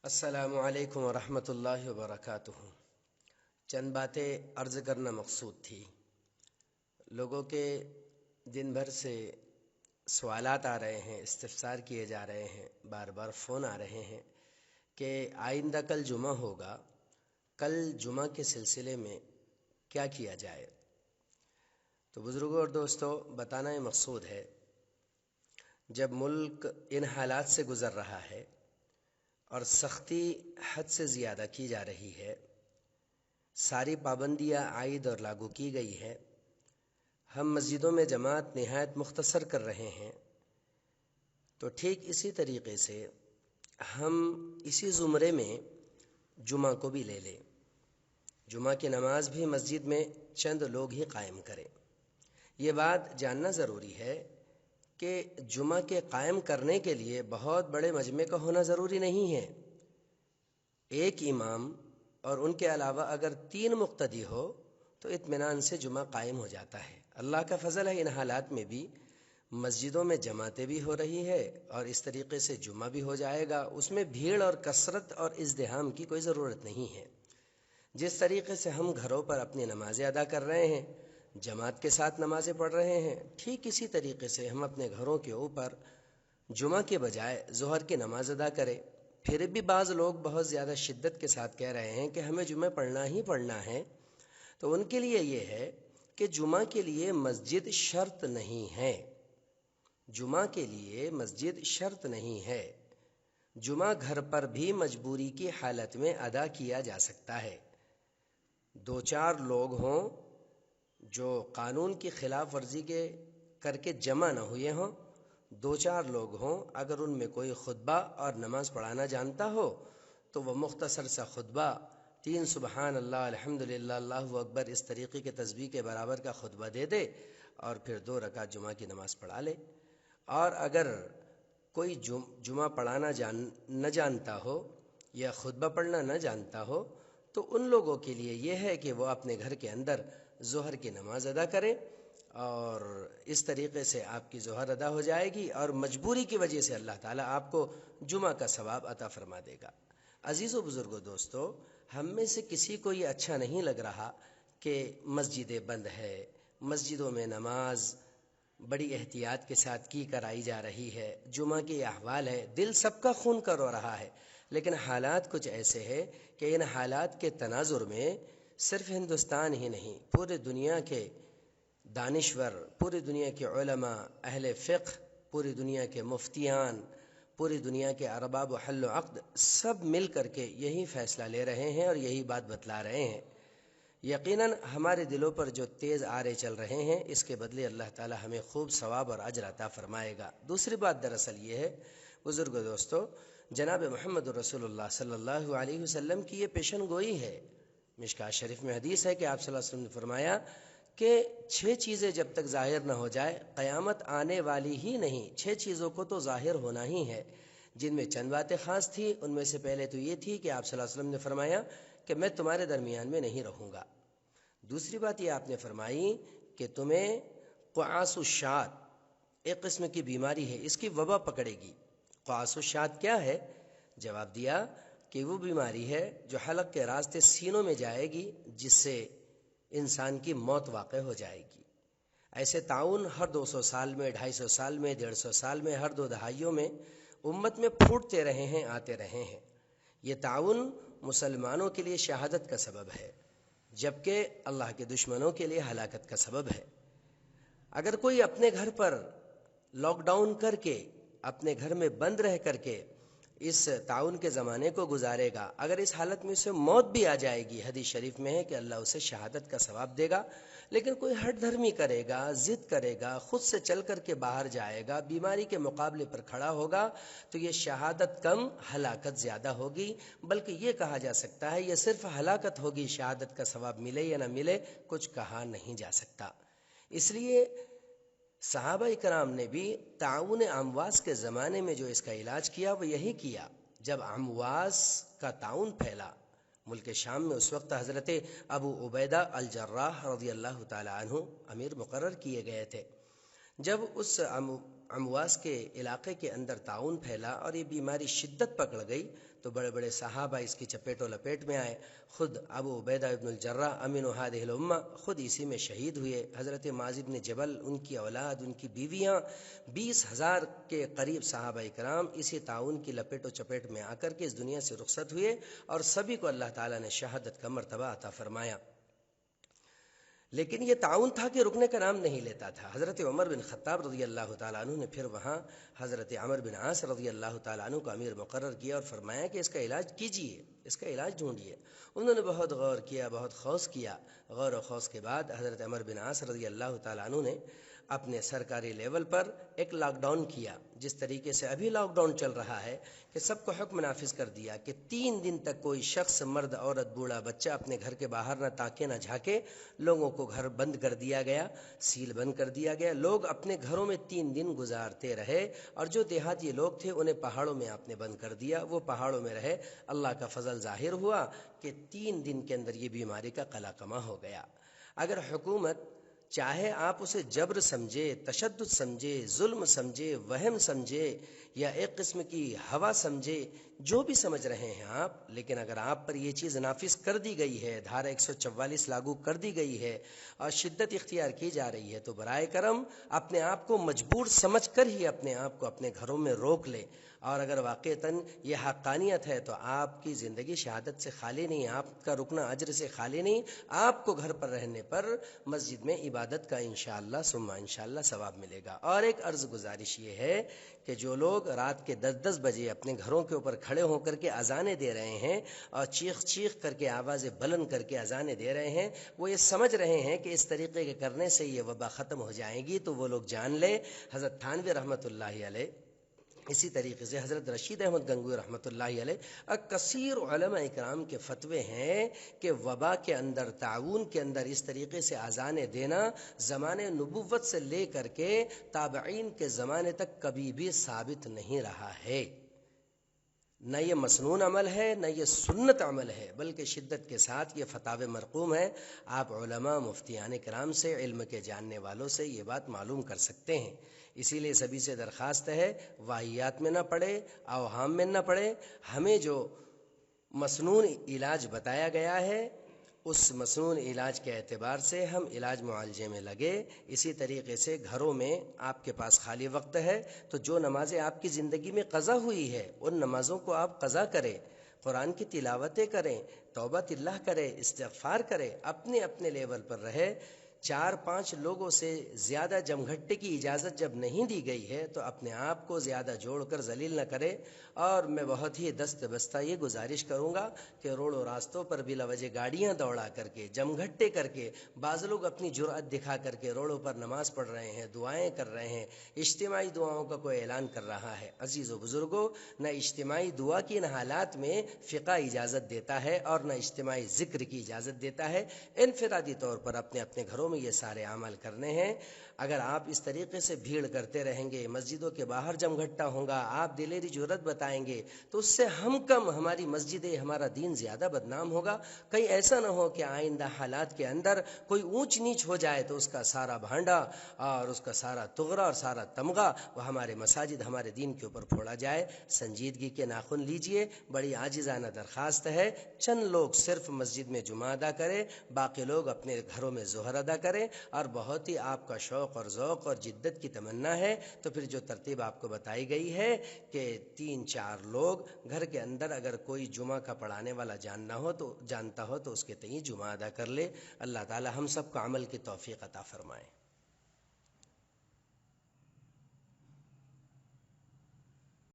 السلام علیکم ورحمۃ اللہ وبرکاتہ۔ چند باتیں عرض کرنا مقصود تھی۔ لوگوں کے دن بھر سے سوالات آ رہے ہیں، استفسار کیے جا رہے ہیں، بار بار فون آ رہے ہیں کہ آئندہ کل جمعہ ہوگا، کل جمعہ کے سلسلے میں کیا کیا جائے۔ تو بزرگوں اور دوستوں، بتانا یہ مقصود ہے، جب ملک ان حالات سے گزر رہا ہے اور سختی حد سے زیادہ کی جا رہی ہے، ساری پابندیاں عائد اور لاگو کی گئی ہے، ہم مسجدوں میں جماعت نہایت مختصر کر رہے ہیں، تو ٹھیک اسی طریقے سے ہم اسی زمرے میں جمعہ کو بھی لے لیں۔ جمعہ کی نماز بھی مسجد میں چند لوگ ہی قائم کریں۔ یہ بات جاننا ضروری ہے کہ جمعہ کے قائم کرنے کے لیے بہت بڑے مجمع کا ہونا ضروری نہیں ہے۔ ایک امام اور ان کے علاوہ اگر 3 مقتدی ہو تو اطمینان سے جمعہ قائم ہو جاتا ہے۔ اللہ کا فضل ہے، ان حالات میں بھی مسجدوں میں جماعتیں بھی ہو رہی ہے اور اس طریقے سے جمعہ بھی ہو جائے گا۔ اس میں بھیڑ اور کثرت اور ازدحام کی کوئی ضرورت نہیں ہے۔ جس طریقے سے ہم گھروں پر اپنی نمازیں ادا کر رہے ہیں، جماعت کے ساتھ نمازیں پڑھ رہے ہیں، ٹھیک اسی طریقے سے ہم اپنے گھروں کے اوپر جمعہ کے بجائے ظہر کی نماز ادا کریں۔ پھر بھی بعض لوگ بہت زیادہ شدت کے ساتھ کہہ رہے ہیں کہ ہمیں جمعہ پڑھنا ہی پڑھنا ہے، تو ان کے لیے یہ ہے کہ جمعہ کے لیے مسجد شرط نہیں ہے۔ جمعہ کے لیے مسجد شرط نہیں ہے۔ جمعہ گھر پر بھی مجبوری کی حالت میں ادا کیا جا سکتا ہے۔ 2-4 لوگ ہوں جو قانون کی خلاف ورزی کے کر کے جمع نہ ہوئے ہوں، 2-4 لوگ ہوں، اگر ان میں کوئی خطبہ اور نماز پڑھانا جانتا ہو تو وہ مختصر سا خطبہ 3 سبحان اللہ الحمدللہ اللہ اکبر اس طریقے کے تسبیح کے برابر کا خطبہ دے دے اور پھر 2 رکعت جمعہ کی نماز پڑھا لے۔ اور اگر کوئی جمعہ پڑھانا نہ جانتا ہو یا خطبہ پڑھنا نہ جانتا ہو تو ان لوگوں کے لیے یہ ہے کہ وہ اپنے گھر کے اندر ظہر کی نماز ادا کریں اور اس طریقے سے آپ کی ظہر ادا ہو جائے گی اور مجبوری کی وجہ سے اللہ تعالیٰ آپ کو جمعہ کا ثواب عطا فرما دے گا۔ عزیزو بزرگو دوستو، ہم میں سے کسی کو یہ اچھا نہیں لگ رہا کہ مسجدیں بند ہے، مسجدوں میں نماز بڑی احتیاط کے ساتھ کرائی جا رہی ہے، جمعہ کے احوال ہے، دل سب کا خون کر رو رہا ہے، لیکن حالات کچھ ایسے ہیں کہ ان حالات کے تناظر میں صرف ہندوستان ہی نہیں، پورے دنیا کے دانشور، پوری دنیا کے علماء، اہل فقہ، پوری دنیا کے مفتیان، پوری دنیا کے ارباب و حل و عقد سب مل کر کے یہی فیصلہ لے رہے ہیں اور یہی بات بتلا رہے ہیں۔ یقیناً ہمارے دلوں پر جو تیز آرے چل رہے ہیں، اس کے بدلے اللہ تعالی ہمیں خوب ثواب اور اجر عطا فرمائے گا۔ دوسری بات دراصل یہ ہے بزرگو دوستو، جناب محمد رسول اللہ صلی اللہ علیہ وسلم کی یہ پیشن گوئی ہے۔ مشکوٰۃ شریف میں حدیث ہے کہ آپ صلی اللہ علیہ وسلم نے فرمایا کہ 6 چیزیں جب تک ظاہر نہ ہو جائے قیامت آنے والی ہی نہیں۔ 6 چیزوں کو تو ظاہر ہونا ہی ہے، جن میں چند باتیں خاص تھی۔ ان میں سے پہلے تو یہ تھی کہ آپ صلی اللہ علیہ وسلم نے فرمایا کہ میں تمہارے درمیان میں نہیں رہوں گا۔ دوسری بات یہ آپ نے فرمائی کہ تمہیں قعاص الشات، ایک قسم کی بیماری ہے، اس کی وبا پکڑے گی۔ قعاص الشات کیا ہے؟ جواب دیا کہ وہ بیماری ہے جو حلق کے راستے سینوں میں جائے گی، جس سے انسان کی موت واقع ہو جائے گی۔ ایسے طاعون ہر 200 سال میں، 250 سال میں، 150 سال میں، ہر 2 دہائیوں میں امت میں پھوٹتے رہے ہیں، آتے رہے ہیں۔ یہ طاعون مسلمانوں کے لیے شہادت کا سبب ہے، جبکہ اللہ کے دشمنوں کے لیے ہلاکت کا سبب ہے۔ اگر کوئی اپنے گھر پر لاک ڈاؤن کر کے، اپنے گھر میں بند رہ کر کے اس طاعون کے زمانے کو گزارے گا، اگر اس حالت میں اسے موت بھی آ جائے گی، حدیث شریف میں ہے کہ اللہ اسے شہادت کا ثواب دے گا۔ لیکن کوئی ہٹ دھرمی کرے گا، ضد کرے گا، خود سے چل کر کے باہر جائے گا، بیماری کے مقابلے پر کھڑا ہوگا، تو یہ شہادت کم، ہلاکت زیادہ ہوگی۔ بلکہ یہ کہا جا سکتا ہے یہ صرف ہلاکت ہوگی، شہادت کا ثواب ملے یا نہ ملے کچھ کہا نہیں جا سکتا۔ اس لیے صحابہ کرام نے بھی طاعون امواس کے زمانے میں جو اس کا علاج کیا وہ یہی کیا۔ جب امواس کا طاعون پھیلا ملک شام میں، اس وقت حضرت ابو عبیدہ الجراح رضی اللہ تعالی عنہ امیر مقرر کیے گئے تھے۔ جب اس امواس کے علاقے کے اندر طاعون پھیلا اور یہ بیماری شدت پکڑ گئی تو بڑے بڑے صحابہ اس کی چپیٹ و لپیٹ میں آئے. خود ابو عبیدہ ابن الجراح امین هذه الامہ خود اسی میں شہید ہوئے. حضرت معاذ بن جبل، ان کی اولاد، ان کی بیویاں، 20,000 کے قریب صحابہ کرام اسی طاعون کی لپیٹ و چپیٹ میں آ کر کے اس دنیا سے رخصت ہوئے اور سبھی کو اللہ تعالیٰ نے شہادت کا مرتبہ عطا فرمایا. لیکن یہ تعاون تھا کہ رکنے کا نام نہیں لیتا تھا. حضرت عمر بن خطاب رضی اللہ تعالیٰ عنہ نے پھر وہاں حضرت عمرو بن عاص رضی اللہ تعالیٰ عنہ کو امیر مقرر کیا اور فرمایا کہ اس کا علاج کیجیے، اس کا علاج ڈھونڈیے. انہوں نے بہت غور کیا، بہت خوض کیا. غور و خوض کے بعد حضرت عمرو بن عاص رضی اللہ تعالیٰ عنہ نے اپنے سرکاری لیول پر ایک لاک ڈاؤن کیا، جس طریقے سے ابھی لاک ڈاؤن چل رہا ہے کہ سب کو حکم نافذ کر دیا کہ 3 دن تک کوئی شخص، مرد، عورت، بوڑھا، بچہ اپنے گھر کے باہر نہ تاکے نہ جھانکے. لوگوں کو گھر بند کر دیا گیا، سیل بند کر دیا گیا. لوگ اپنے گھروں میں 3 دن گزارتے رہے اور جو دیہاتی لوگ تھے انہیں پہاڑوں میں آپ نے بند کر دیا، وہ پہاڑوں میں رہے. اللہ کا فضل ظاہر ہوا کہ 3 دن کے اندر یہ بیماری کا قلاقمہ ہو گیا. اگر حکومت چاہے آپ اسے جبر سمجھے، تشدد سمجھے، ظلم سمجھے، وہم سمجھے یا ایک قسم کی ہوا سمجھے، جو بھی سمجھ رہے ہیں آپ، لیکن اگر آپ پر یہ چیز نافذ کر دی گئی ہے، دھارا 144 لاگو کر دی گئی ہے اور شدت اختیار کی جا رہی ہے، تو برائے کرم اپنے آپ کو مجبور سمجھ کر ہی اپنے آپ کو اپنے گھروں میں روک لے. اور اگر واقعتاً یہ حقانیت ہے تو آپ کی زندگی شہادت سے خالی نہیں، آپ کا رکنا اجر سے خالی نہیں. آپ کو گھر پر رہنے پر مسجد میں عبادت کا انشاءاللہ ثم انشاءاللہ ثواب ملے گا. اور ایک عرض گزارش یہ ہے کہ جو لوگ رات کے 10-10 بجے اپنے گھروں کے اوپر کھڑے ہو کر کے اذانیں دے رہے ہیں اور چیخ چیخ کر کے آوازیں بلند کر کے اذانیں دے رہے ہیں، وہ یہ سمجھ رہے ہیں کہ اس طریقے کے کرنے سے یہ وبا ختم ہو جائے گی، تو وہ لوگ جان لے. حضرت تھانوی رحمۃ اللہ علیہ، اسی طریقے سے حضرت رشید احمد گنگوئی رحمۃ اللہ علیہ، کثیر علماء اکرام کے فتوے ہیں کہ وبا کے اندر، تعاون کے اندر اس طریقے سے اذانیں دینا زمانے نبوت سے لے کر کے تابعین کے زمانے تک کبھی بھی ثابت نہیں رہا ہے. نہ یہ مسنون عمل ہے، نہ یہ سنت عمل ہے، بلکہ شدت کے ساتھ یہ فتاوی مرقوم ہے. آپ علماء، مفتیان کرام سے، علم کے جاننے والوں سے یہ بات معلوم کر سکتے ہیں. اسی لیے سبھی سے درخواست ہے واہیات میں نہ پڑے، اوہام میں نہ پڑے. ہمیں جو مسنون علاج بتایا گیا ہے اس مسنون علاج کے اعتبار سے ہم علاج معالجے میں لگے. اسی طریقے سے گھروں میں آپ کے پاس خالی وقت ہے تو جو نمازیں آپ کی زندگی میں قضا ہوئی ہے ان نمازوں کو آپ قضا کریں، قرآن کی تلاوتیں کریں، توبہ اللہ کریں، استغفار کریں. اپنے اپنے لیول پر رہے. 4-5 لوگوں سے زیادہ جمگھٹے کی اجازت جب نہیں دی گئی ہے تو اپنے آپ کو زیادہ جوڑ کر ذلیل نہ کرے. اور میں بہت ہی دست بستہ یہ گزارش کروں گا کہ روڈ و راستوں پر بلا وجہ گاڑیاں دوڑا کر کے، جمگھٹے کر کے، بعض لوگ اپنی جرأت دکھا کر کے روڈوں پر نماز پڑھ رہے ہیں، دعائیں کر رہے ہیں، اجتماعی دعاؤں کا کوئی اعلان کر رہا ہے. عزیز و بزرگوں، نہ اجتماعی دعا کی ان حالات میں فقہ اجازت دیتا ہے اور نہ اجتماعی ذکر کی اجازت دیتا ہے. انفرادی طور پر اپنے اپنے گھروں میں یہ سارے عمل کرنے ہیں. اگر آپ اس طریقے سے بھیڑ کرتے رہیں گے، مسجدوں کے باہر جمگھٹا ہوگا، آپ دلیری جرأت بتائیں گے تو اس سے ہم کم، ہماری مسجدیں، ہمارا دین زیادہ بدنام ہوگا. کہیں ایسا نہ ہو کہ آئندہ حالات کے اندر کوئی اونچ نیچ ہو جائے تو اس کا سارا بھانڈا اور اس کا سارا تغرا اور سارا تمغہ وہ ہمارے مساجد، ہمارے دین کے اوپر پھوڑا جائے. سنجیدگی کے ناخن لیجئے. بڑی عاجزانہ درخواست ہے، چند لوگ صرف مسجد میں جمعہ ادا کریں، باقی لوگ اپنے گھروں میں ظہر ادا کریں. اور بہت ہی آپ کا شوق اور ذوق اور جدت کی تمنا ہے تو پھر جو ترتیب آپ کو بتائی گئی ہے کہ 3-4 لوگ گھر کے اندر، اگر کوئی جمعہ کا پڑھانے والا جانتا ہو تو اس کے تئیں جمعہ ادا کر لے. اللہ تعالی ہم سب کو عمل کی توفیق عطا فرمائے.